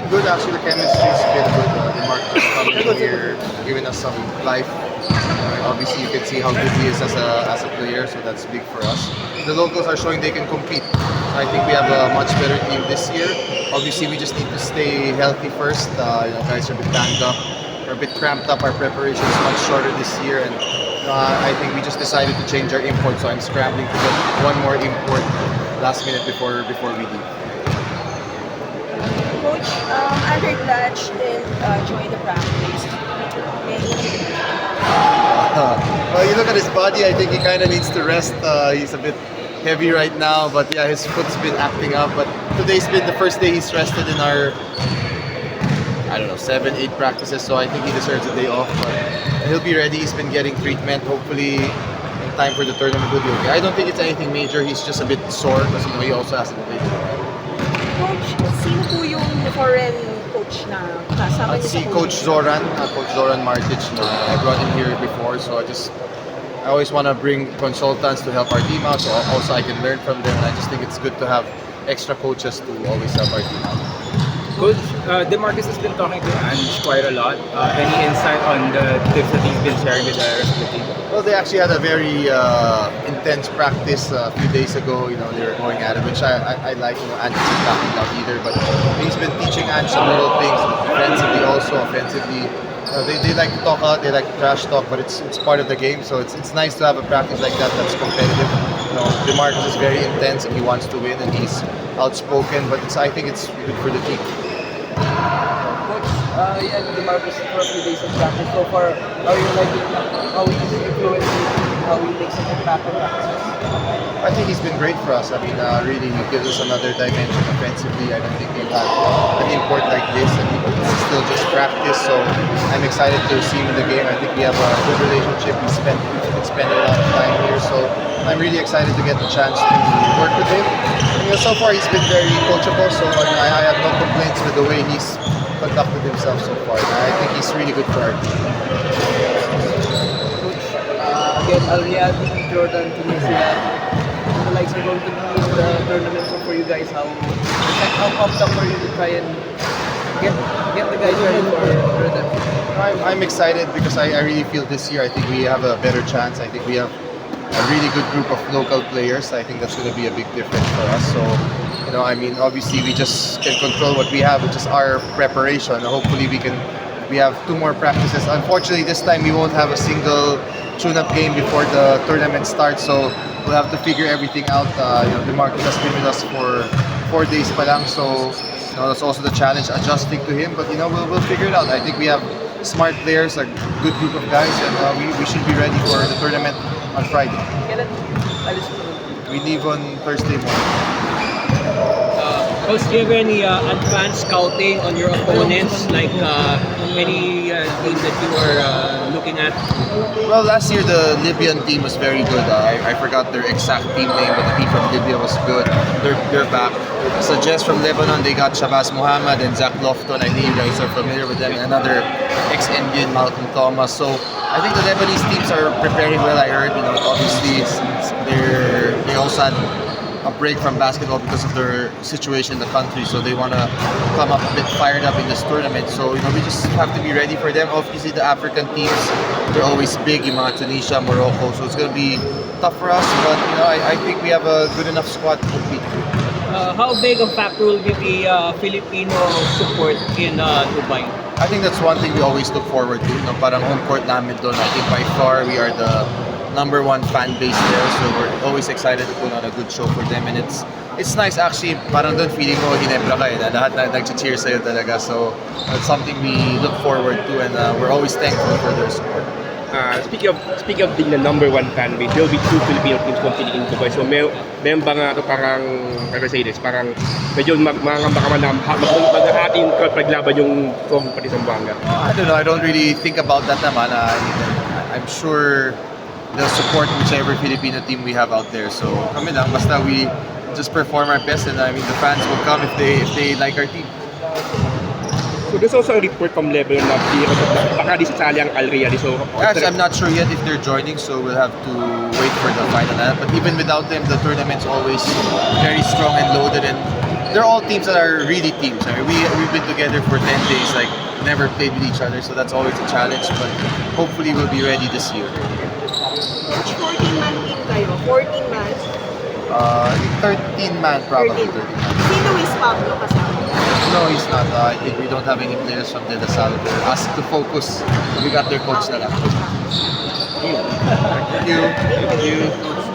good. Actually, the chemistry's been good. The Marcus is coming in here, giving us some life. Obviously, you can see how good he is as a player, so that's big for us. The locals are showing they can compete. So I think we have a much better team this year. Obviously, we just need to stay healthy first. Guys are a bit banged up, or a bit cramped up. Our preparation is much shorter this year, and I think we just decided to change our import. So I'm scrambling to get one more import last minute before we leave. Coach, Andre Blatch didn't join the practice. Well, you look at his body, I think he kind of needs to rest. He's a bit heavy right now, but yeah, his foot's been acting up. But today's been the first day he's rested in our, I don't know, 7, 8 practices, so I think he deserves a day off. But he'll be ready. He's been getting treatment. Hopefully, in time for the tournament, he'll be okay. I don't think it's anything major. He's just a bit sore because he also hasn't played. Coach, sino po yung foreign coach na kasama niyo sa Si Coach Zoran, Coach Zoran Martic. I brought him here before, so I always want to bring consultants to help our team out, so also I can learn from them. And I just think it's good to have extra coaches to always help our team out. Coach, DeMarcus has been talking to Ange quite a lot. Any insight on the tips that he's been sharing with the rest of the team? Well, they actually had a very intense practice a few days ago. They were going at it, which I like. Ange isn't backing out either, but he's been teaching Ange some little things, defensively also, offensively. They like to talk out, they like to trash talk, but it's part of the game. So it's nice to have a practice like that that's competitive. DeMarcus is very intense and he wants to win, and he's outspoken. But I think it's good for the team. Coach, yeah, DeMarcus for a few days of practice so far. How are you liking how he's influencing, how he makes an impact on practices? I think he's been great for us. I mean, really, he gives us another dimension offensively. I don't think we've had an import like this, and it's still just practice. So I'm excited to see him in the game. I think we have a good relationship. We've been spending a lot of time here, so I'm really excited to get the chance to work with him. So far, he's been very coachable, so I have no complaints with the way he's conducted himself so far. I think he's really good for our team. Coach, again, Al-Riyadi, Jordan, Tunisia, the likes are going to be in the tournament. So for you guys, how pumped up are you to try and get the guys ready for that? I'm excited because I really feel this year I think we have a better chance. I think we have a really good group of local players. I think that's going to be a big difference for us. So, I mean, obviously we just can control what we have, which is our preparation. Hopefully we have 2 more practices. Unfortunately, this time we won't have a single tune-up game before the tournament starts. So we'll have to figure everything out. DeMarcus has been with us for 4 days pa lang. So, that's also the challenge, adjusting to him. But, we'll figure it out. I think we have smart players, a good group of guys, and we should be ready for the tournament on Friday. We leave on Thursday morning. Coach, do you have any advanced scouting on your opponents, like any teams that you are looking at? Well, last year the Libyan team was very good. I forgot their exact team name, but the team from Libya was good. They're back. So just from Lebanon, they got Shabazz Muhammad and Zach Lofton. I think you guys are familiar with them. And another ex-Indian, Malcolm Thomas. So I think the Lebanese teams are preparing well. I heard, obviously they also had a break from basketball because of their situation in the country, so they want to come up a bit fired up in this tournament. So we just have to be ready for them. Obviously the African teams, they're always big, Tunisia, Morocco, so it's going to be tough for us, but I think we have a good enough squad to compete. How big a factor will be the Filipino support in Dubai? I think that's one thing we always look forward to. Parang home court namin doon. I think by far we are the #1 fan base there, so we're always excited to put on a good show for them, and it's nice actually. Parang doon feeling mo Ginebra ka na lahat na nag-cheer sa'yo talaga. So it's something we look forward to, and we're always thankful for their support. Speaking of being the #1 fan base, there will be 2 Filipino teams competing in Dubai. So meron ba nga parang, how do I say this, parang medyo mangamba ka man na maghahati yung paglaban yung pati Zamboanga. I don't know, I don't really think about that naman. I'm sure they'll support whichever Filipino team we have out there. So kami lang, basta we just perform our best, and I mean the fans will come if they like our team. So there's also a report from Lebanon na baka di sasali ang Al-Riyadi. So Actually, I'm not sure yet if they're joining, so we'll have to wait for the final. But even without them, the tournament's always very strong and loaded, and they're all teams that are really teams. I mean, we've been together for 10 days, like never played with each other, so that's always a challenge. But hopefully, we'll be ready this year. Which 14-man team kayo? 14 man? I think 13 man probably. 13 man. Sino is Pablo kasama? No, he's not. I think we don't have any players from De La Salle. They're asked to focus. We got their coach na lang. Thank you. Thank you.